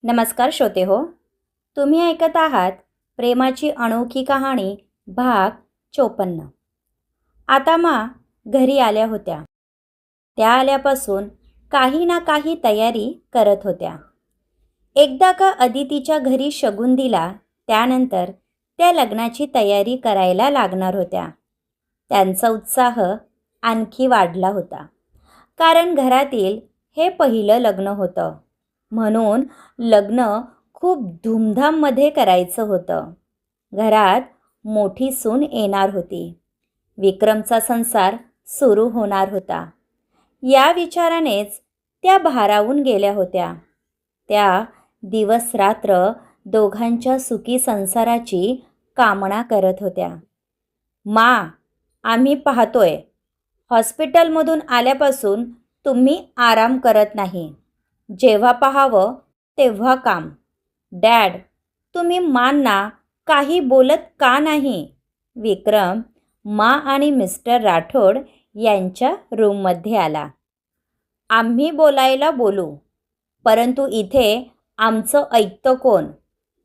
नमस्कार श्रोते हो. तुम्ही ऐकत आहात प्रेमाची अनोखी कहाणी भाग 54. आता घरी आल्या होत्या. त्या आल्यापासून काही ना काही तयारी करत होत्या. एकदा का अदितीच्या घरी शगुन दिला त्यानंतर त्या लग्नाची तयारी करायला लागणार होत्या. त्यांचा उत्साह आणखी वाढला होता. कारण घरातील हे पहिलं लग्न होतं. म्हणून लग्न खूप धूमधाममध्ये करायचं होतं. घरात मोठी सून येणार होती. विक्रमचा संसार सुरू होणार होता. या विचारानेच त्या भारावून गेल्या होत्या. त्या दिवस रात्र दोघांच्या सुखी संसाराची कामना करत होत्या. आम्ही पाहतोय, हॉस्पिटलमधून आल्यापासून तुम्ही आराम करत नाही. जेव्हा पाहावं तेव्हा काम. डॅड, तुम्ही मांना काही बोलत का नाही? विक्रम आणि मिस्टर राठोड यांच्या रूममध्ये आला. आम्ही बोलायला बोलू, परंतु इथे आमचं ऐकतं कोण?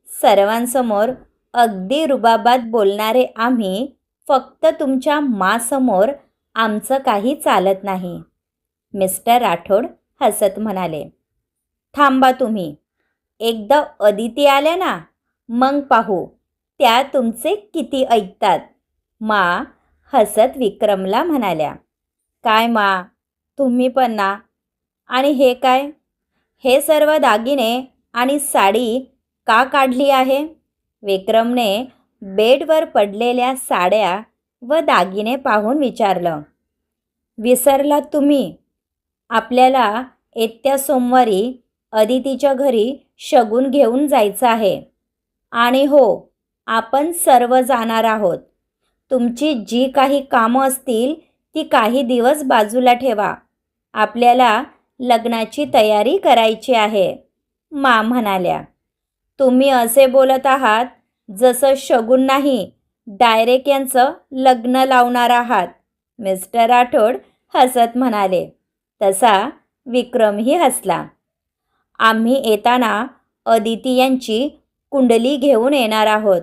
सर्वांसमोर अगदी रुबाबात बोलणारे आम्ही फक्त तुमच्या समोर आमचं काही चालत नाही. मिस्टर राठोड हसत म्हणाले. थांबा तुम्ही. एकदा अदिती आल्या ना, मग पाहू त्या तुमचे किती ऐकतात. हसत विक्रमला म्हणाल्या. काय तुम्ही पण ना? आणि हे काय? हे सर्व दागिने आणि साडी का काढली आहे? विक्रमने बेडवर पडलेल्या साड्या व दागिने पाहून विचारलं. विसरलात तुम्ही? आपल्याला येत्या सोमवारी अदितीच्या घरी शगुन घेऊन जायचं आहे. आणि हो, आपण सर्व जाणार आहोत. तुमची जी काही कामं असतील ती काही दिवस बाजूला ठेवा. आपल्याला लग्नाची तयारी करायची आहे. म्हणाल्या. तुम्ही असे बोलत आहात जसं शगुन नाही, डायरेक्ट यांचं लग्न लावणार आहात. मिस्टर राठोड हसत म्हणाले. तसा विक्रमही हसला. आम्ही येताना अदिती यांची कुंडली घेऊन येणार आहोत.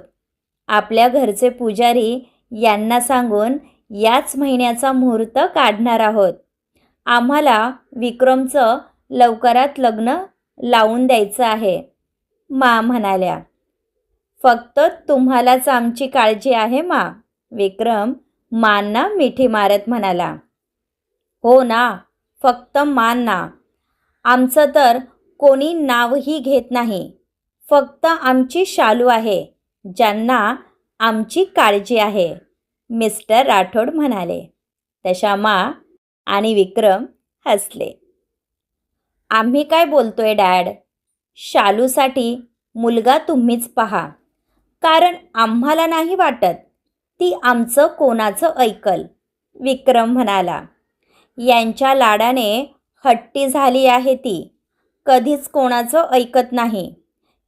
आपल्या घरचे पुजारी यांना सांगून याच महिन्याचा मुहूर्त काढणार आहोत. आम्हाला विक्रमचं लवकरात लग्न लावून द्यायचं आहे. म्हणाल्या. फक्त तुम्हालाच आमची काळजी आहे विक्रम मांना मिठी मारत म्हणाला. हो ना, फक्त ना. आमचं तर कोणी नावही घेत नाही. फक्त आमची शालू आहे, ज्यांना आमची काळजी आहे. मिस्टर राठोड म्हणाले. तशा आणि विक्रम हसले. आम्ही काय बोलतोय डॅड? शालूसाठी मुलगा तुम्हीच पहा. कारण आम्हाला नाही वाटत ती आमचं कोणाचं ऐकल. विक्रम म्हणाला. यांच्या लाडाने हट्टी झाली आहे ती. कधीच कोणाचं ऐकत नाही.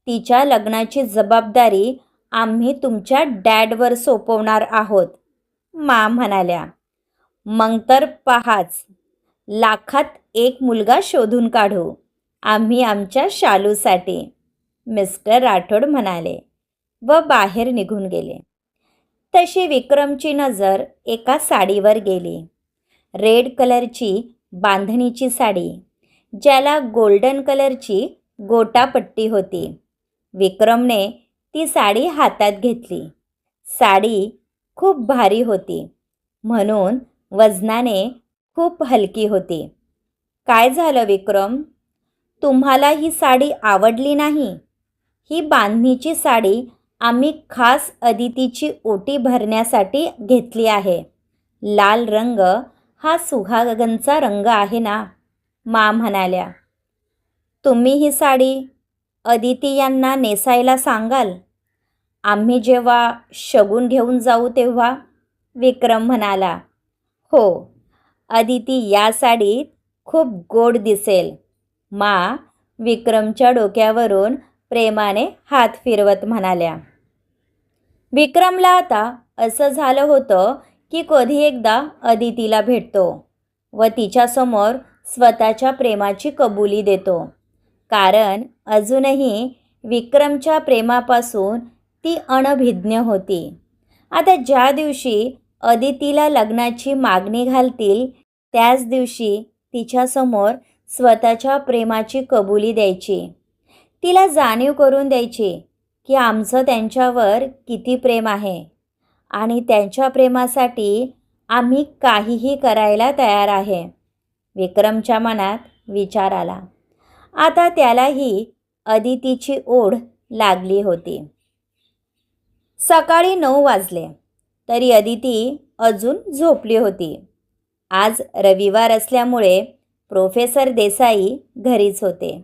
तिच्या लग्नाची जबाबदारी आम्ही तुमच्या डॅडवर सोपवणार आहोत. म्हणाल्या. मग तर पहाच, लाखात एक मुलगा शोधून काढू आम्ही आमच्या शालूसाठी. मिस्टर राठोड म्हणाले व बाहेर निघून गेले. तशी विक्रमची नजर एका साडीवर गेली. रेड कलरची बांधणीची साडी, ज्याला गोल्डन कलरची गोटापट्टी होती. विक्रमने ती साडी हातात घेतली. साडी खूप भारी होती, म्हणून वजनाने खूप हलकी होती. काय झालं विक्रम? तुम्हाला ही साडी आवडली नाही? ही बांधणीची साडी आम्ही खास अदितीची ओटी भरण्यासाठी घेतली आहे. लाल रंग हा सुहागनचा रंग आहे ना? म्हणाल्या. तुम्ही ही साडी अदिती यांना नेसायला सांगाल? आम्ही जेव्हा शगुन घेऊन जाऊ तेव्हा? विक्रम म्हणाला. हो, अदिती या साडीत खूप गोड दिसेल. विक्रमच्या डोक्यावरून प्रेमाने हात फिरवत म्हणाल्या. विक्रमला आता असं झालं होतं की कधी एकदा अदितीला भेटतो व तिच्यासमोर स्वतःच्या प्रेमाची कबुली देतो. कारण अजूनही विक्रमच्या प्रेमापासून ती अनभिज्ञ होती. आता ज्या दिवशी अदितीला लग्नाची मागणी घालतील त्याच दिवशी तिच्यासमोर स्वतःच्या प्रेमाची कबुली द्यायची. तिला जाणीव करून द्यायची की आमचं त्यांच्यावर किती प्रेम आहे आणि त्यांच्या प्रेमासाठी आम्ही काहीही करायला तयार आहे. विक्रमच्या मनात विचार आला. आता त्यालाही अदितीची ओढ लागली होती. सकाळी 9 वाजले तरी अदिती अजून झोपली होती. आज रविवार असल्यामुळे प्रोफेसर देसाई घरीच होते.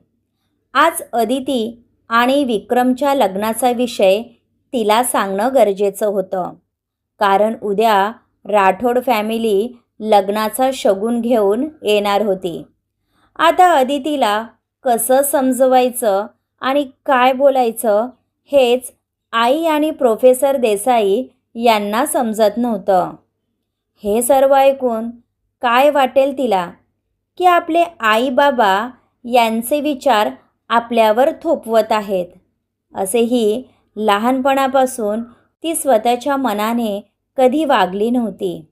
आज अदिती आणि विक्रमच्या लग्नाचा विषय तिला सांगणं गरजेचं होतं, कारण उद्या राठोड फॅमिली लग्नाचा शगुन घेऊन येणार होती. आता अदितीला कसं समजवायचं आणि काय बोलायचं हेच आई आणि प्रोफेसर देसाई यांना समजत नव्हतं. हे सर्व ऐकून काय वाटेल तिला की आपले आई बाबा यांचे विचार आपल्यावर थोपवत आहेत. असेही लहानपणापासून ती स्वतःच्या मनाने कधी वागली नव्हती.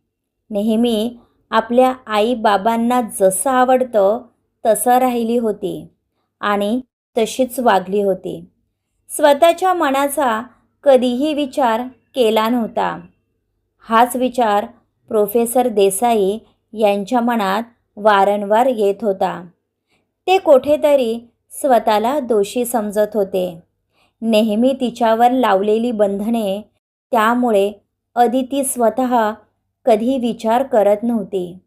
नेहमी आपल्या आई बाबांना जसं आवडतं तसं राहिली होती आणि तशीच वागली होती. स्वतःच्या मनाचा कधीही विचार केला नव्हता. हाच विचार प्रोफेसर देसाई यांच्या मनात वारंवार येत होता. ते कोठेतरी स्वतःला दोषी समजत होते. नेहमी तिच्यावर लावलेली बंधने, त्यामुळे अदिती स्वतः कधी विचार करत नव्हती.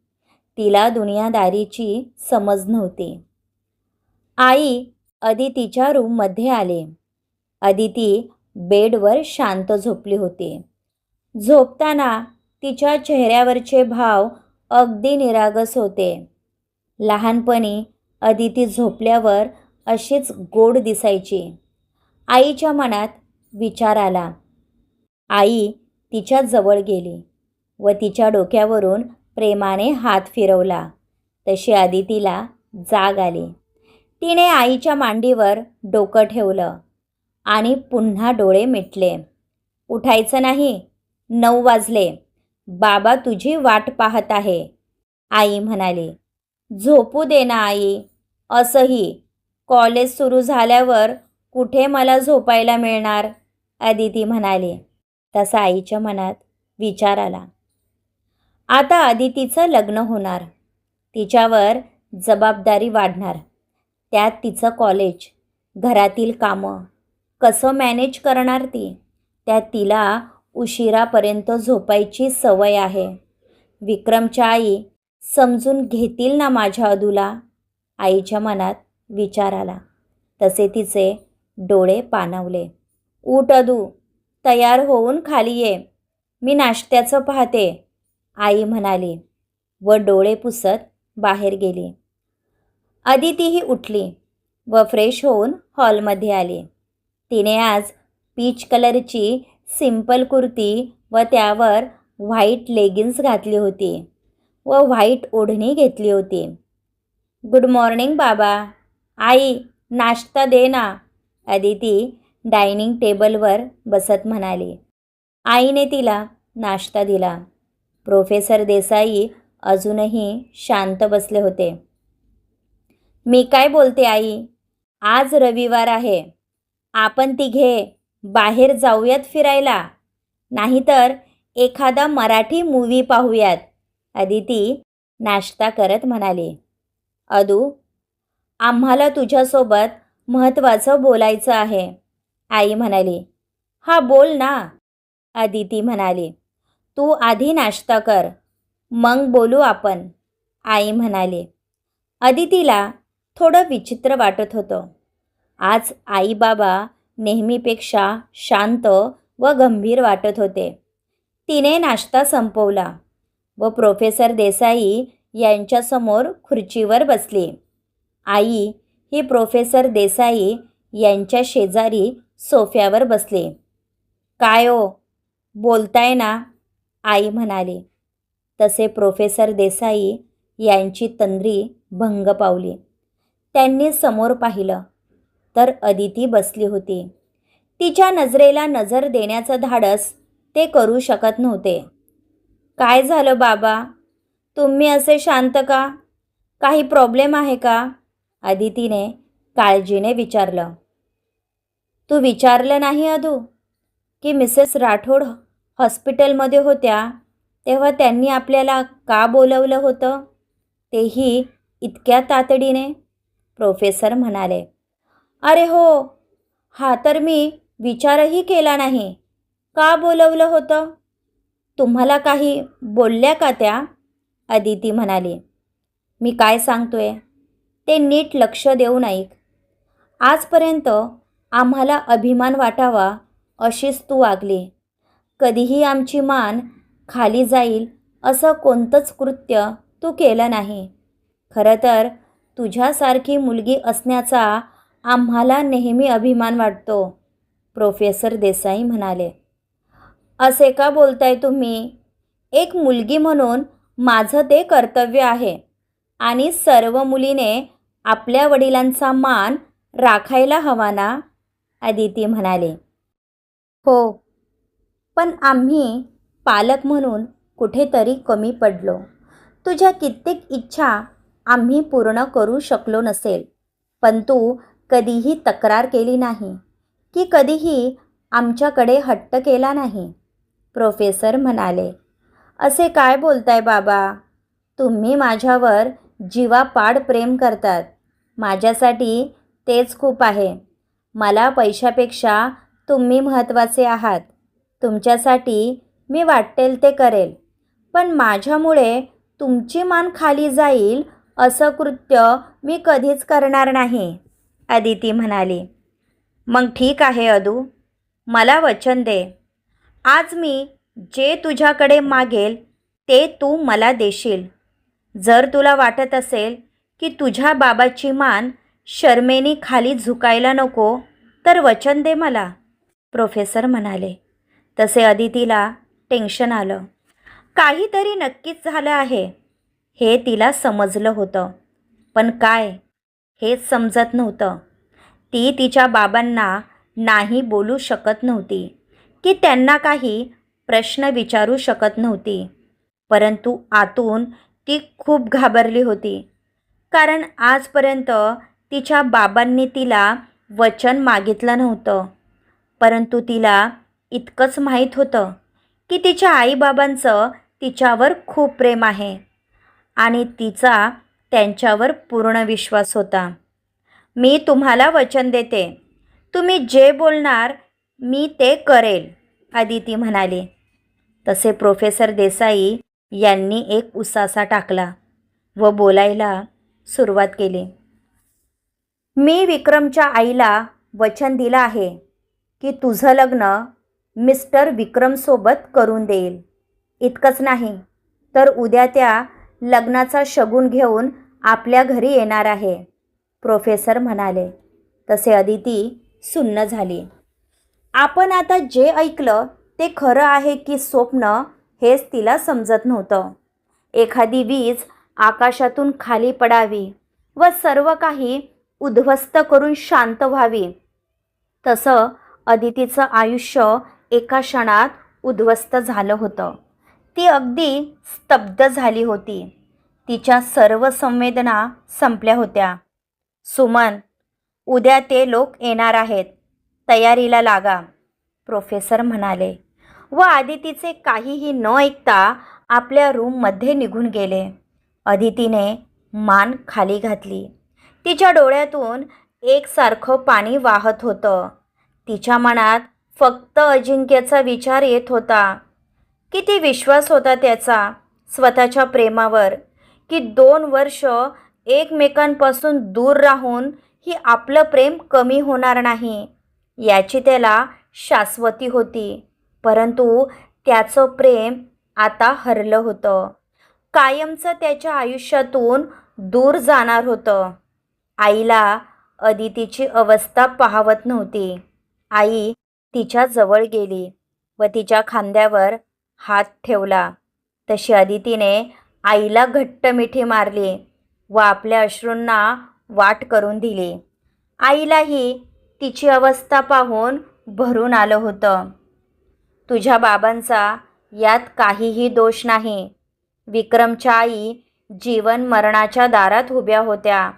तिला दुनियादारीची समज नव्हती. आई अदितीच्या रूममध्ये आले. अदिती बेडवर शांत झोपली होती. झोपताना तिच्या चेहऱ्यावरचे भाव अगदी निरागस होते. लहानपणी अदिती झोपल्यावर अशीच गोड दिसायची. आईच्या मनात विचार आला. आई तिच्या जवळ गेली व तिच्या डोक्यावरून प्रेमाने हात फिरवला. तशी अदितीला जाग आली. तिने आईच्या मांडीवर डोकं ठेवलं आणि पुन्हा डोळे मिटले. उठायचं नाही, 9 वाजले. बाबा तुझी वाट पाहत आहे, आई म्हणाली. झोपू दे ना आई. असंही कॉलेज सुरू झाल्यावर कुठे मला झोपायला मिळणार, अदिती म्हणाली. तसा आईच्या मनात विचार आला. आता अदितीचं लग्न होणार. तिच्यावर जबाबदारी वाढणार. त्यात तिचं कॉलेज, घरातील कामं कसं मॅनेज करणार ती? त्यात तिला उशिरापर्यंत झोपायची सवय आहे. विक्रमच्या आई समजून घेतील ना माझ्या अदूला? आईच्या मनात विचार आला. तसे तिचे डोळे पाणावले. उठ अदू, तयार होऊन खाली ये, मी नाश्त्याचं पाहते, आई म्हणाली व डोळे पुसत बाहेर गेली. अदितीही उठली व फ्रेश होऊन हॉलमध्ये आली. तिने आज पीच कलरची सिंपल कुर्ती व त्यावर व्हाईट लेगिन्स घातली होती व व्हाईट ओढणी घेतली होती. गुड मॉर्निंग बाबा. आई नाश्ता दे ना, अदिती डायनिंग टेबलवर बसत म्हणाली. आईने तिला नाश्ता दिला. प्रोफेसर देसाई अजूनही शांत बसले होते. मी काय बोलते आई, आज रविवार आहे. आपण तिघे बाहेर जाऊयात फिरायला, नाहीतर एखादा मराठी मूव्ही पाहूयात, अदिती नाश्ता करत म्हणाली. अदू, आम्हाला तुझ्यासोबत महत्त्वाचं बोलायचं आहे, आई म्हणाली. हा बोल ना, अदिती म्हणाली. तू आधी नाश्ता कर, मग बोलू आपण, आई म्हणाली. अदितीला थोडं विचित्र वाटत होतं. आज आई बाबा नेहमीपेक्षा शांत व गंभीर वाटत होते. तिने नाश्ता संपवला व प्रोफेसर देसाई यांच्यासमोर खुर्चीवर बसली. आई ही प्रोफेसर देसाई यांच्या शेजारी सोफ्यावर बसली. काय ओ, बोलताय ना, आई म्हणाली. तसे प्रोफेसर देसाई यांची तंद्री भंग पावली. त्यांनी समोर पाहिलं तर अदिती बसली होती. तिच्या नजरेला नजर देण्याचं धाडस ते करू शकत नव्हते. काय झालं बाबा? तुम्ही असे शांत का? काही प्रॉब्लेम आहे का? अदितीने काळजीने विचारलं. तू विचारलं नाही अदू की मिसेस राठोड हॉस्पिटलमध्ये होत्या तेव्हा त्यांनी आपल्याला का बोलवलं होतं, तेही इतक्या तातडीने? प्रोफेसर म्हणाले. अरे हो, हा तर मी विचारही केला नाही. का बोलवलं होतं? तुम्हाला काही बोलल्या का त्या? अदिती म्हणाली. मी काय सांगतोय ते नीट लक्ष देऊन ऐक. आजपर्यंत आम्हाला अभिमान वाटावा अशीच तू वागली. कधीही आमची मान खाली जाईल असं कोणतंच कृत्य तू केलं नाही. खरं तर तुझ्यासारखी मुलगी असण्याचा आम्हाला नेहमी अभिमान वाटतो, प्रोफेसर देसाई म्हणाले. असे का बोलताय तुम्ही? एक मुलगी म्हणून माझं ते कर्तव्य आहे आणि सर्व मुलीने आपल्या वडिलांचा मान राखायला हवा ना, अदिती म्हणाले. हो, पण आम्ही पालक म्हणून कुठेतरी कमी पडलो. तुझ्या कित्येक इच्छा आम्ही पूर्ण करू शकलो नसेल, पण तू कधीही तक्रार केली नाही की कधीही आमच्याकडे हट्ट केला नाही, प्रोफेसर म्हणाले. असे काय बोलताय बाबा? तुम्ही माझ्यावर जीवापाड प्रेम करतात. माझ्यासाठी तेच खूप आहे. मला पैशापेक्षा तुम्ही महत्त्वाचे आहात. तुमच्यासाठी मी वाटेल ते करेल, पण माझ्यामुळे तुमची मान खाली जाईल असं कृत्य मी कधीच करणार नाही, अदिती म्हणाली. मग ठीक आहे अदू, मला वचन दे. आज मी जे तुझ्याकडे मागेल ते तू मला देशील. जर तुला वाटत असेल की तुझ्या बाबाची मान शर्मेनी खाली झुकायला नको तर वचन दे मला, प्रोफेसर म्हणाले. तसे अदितीला टेन्शन आलं. काहीतरी नक्कीच झालं आहे हे तिला समजलं होतं, पण काय हेच समजत नव्हतं. ती तिच्या बाबांना नाही बोलू शकत नव्हती की त्यांना काही प्रश्न विचारू शकत नव्हती, परंतु आतून ती खूप घाबरली होती. कारण आजपर्यंत तिच्या बाबांनी तिला वचन मागितलं नव्हतं, परंतु तिला इतकंच माहीत होतं की तिच्या आईबाबांचं तिच्यावर खूप प्रेम आहे आणि तिचा त्यांच्यावर पूर्ण विश्वास होता. मी तुम्हाला वचन देते, तुम्ही जे बोलणार मी ते करेल, अदिती म्हणाली. तसे प्रोफेसर देसाई यांनी एक उसासा टाकला व बोलायला सुरुवात केली. मी विक्रमच्या आईला वचन दिलं आहे की तुझं लग्न मिस्टर विक्रमसोबत करून देईल. इतकंच नाही तर उद्या त्या लग्नाचा शगुन घेऊन आपल्या घरी येणार आहे, प्रोफेसर म्हणाले. तसे अदिती सुन्न झाली. आपण आता जे ऐकलं ते खरं आहे की स्वप्न हेच तिला समजत नव्हतं. एखादी वीज आकाशातून खाली पडावी व सर्व काही उद्ध्वस्त करून शांत व्हावी, तसं अदितीचं आयुष्य एका क्षणात उद्ध्वस्त झालं होतं. ती अगदी स्तब्ध झाली होती. तिच्या सर्व संवेदना संपल्या होत्या. सुमन, उद्या ते लोक येणार आहेत, तयारीला लागा, प्रोफेसर म्हणाले व अदितीचे काहीही न ऐकता आपल्या रूममध्ये निघून गेले. अदितीने मान खाली घातली. तिच्या डोळ्यातून एकसारखं पाणी वाहत होतं. तिच्या मनात फक्त अजिंक्यचा विचार येत होता. किती विश्वास होता त्याचा स्वतःच्या प्रेमावर की 2 वर्ष एकमेकांपासून दूर राहून ही आपलं प्रेम कमी होणार नाही याची त्याला शाश्वती होती. परंतु त्याचं प्रेम आता हरलं होतं. कायमचं त्याच्या आयुष्यातून दूर जाणार होतं. आईला अदितीची अवस्था पाहवत नव्हती. आई तिच्या जवळ गेली व तिच्या खांद्यावर हात ठेवला. तशी अदितीने आईला घट्ट मिठी मारली व आपल्या अश्रूंना वाट करून दिली. आईलाही तिची अवस्था पाहून भरून आलं होतं. तुझ्या बाबांचा यात काहीही दोष नाही. विक्रमच्या आई जीवन मरणाच्या दारात उभ्या होत्या.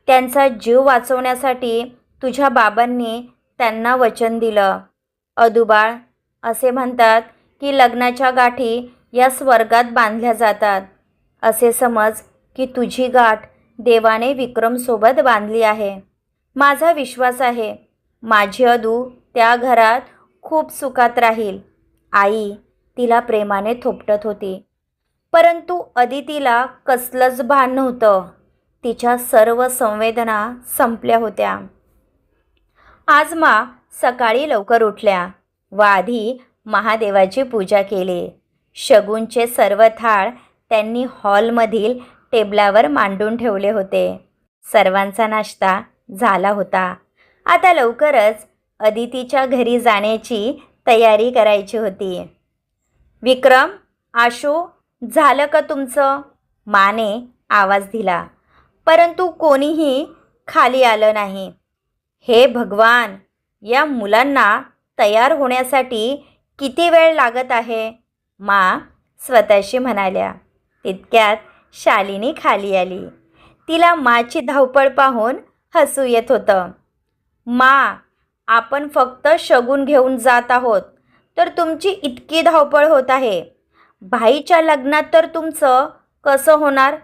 त्यांचा जीव वाचवण्यासाठी तुझ्या बाबांनी त्यांना वचन दिलं. अदुबाळ असे म्हणतात की लग्नाच्या गाठी या स्वर्गात बांधल्या जातात. असे समज की तुझी गाठ देवाने विक्रमसोबत बांधली आहे. माझा विश्वास आहे माझी अदू त्या घरात खूप सुखात राहील. आई तिला प्रेमाने थोपटत होती. परंतु अदितीला कसलंच भान नव्हतं. तिच्या सर्व संवेदना संपल्या होत्या. आज मा सकाळी लवकर उठल्या व आधी महादेवाची पूजा केली. शगुनचे सर्व थाळ त्यांनी हॉलमधील टेबलावर मांडून ठेवले होते. सर्वांचा नाश्ता झाला होता. आता लवकरच अदितीच्या घरी जाण्याची तयारी करायची होती. विक्रम, आशू, झालं का तुमचं? माने आवाज दिला, परंतु कोणीही खाली आलं नाही. हे भगवान, या मुलांना तयार होण्यासाठी किती वेळ लागत आहे? मा स्वतःशी म्हणाल्या. तितक्यात शालिनी खाली आली. तिला माची धावपळ पाहून हसू येत होतं. मा, आपण फक्त शगुन घेऊन जात आहोत तर तुमची इतकी धावपळ होत आहे. भाईच्या लग्नात तर तुमचं कसं होणार?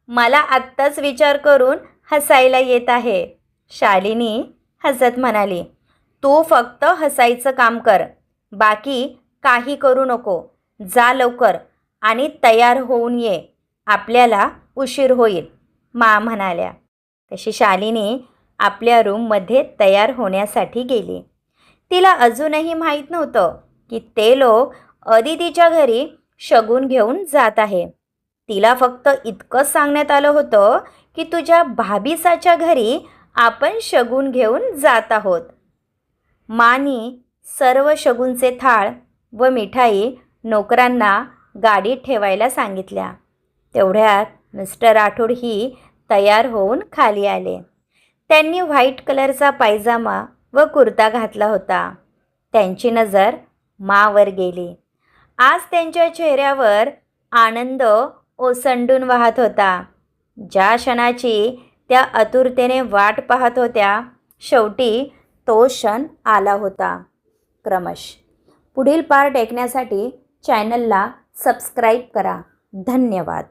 मला आत्ताच विचार करून हसायला येत आहे. शालिनी हसत म्हणाली. तू फक्त हसायचं काम कर, बाकी काही करू नको. जा लवकर आणि तयार होऊन ये, आपल्याला उशीर होईल, मा म्हणाल्या. तशी शालिनी आपल्या रूममध्ये तयार होण्यासाठी गेली. तिला अजूनही माहीत नव्हतं की ते लोक अदितीच्या घरी शगुन घेऊन जात आहे. तिला फक्त इतकंच सांगण्यात आलं होतं की तुझ्या भाभीसाच्या घरी आपण शगुन घेऊन जात आहोत. मानी सर्व शगुनचे थाळ व मिठाई नोकरांना गाडीत ठेवायला सांगितल्या. तेवढ्यात मिस्टर राठोड ही तयार होऊन खाली आले. त्यांनी व्हाईट कलरचा पायजामा व कुर्ता घातला होता. त्यांची नजर मावर गेली. आज त्यांच्या चेहऱ्यावर आनंद ओसंडून वाहत होता. ज्या क्षणाची त्या आतुरतेने वाट पाहत होत्या, शेवटी तो क्षण आला होता. क्रमश पुढील पार्ट ऐकण्यासाठी चॅनलला सबस्क्राईब करा. धन्यवाद.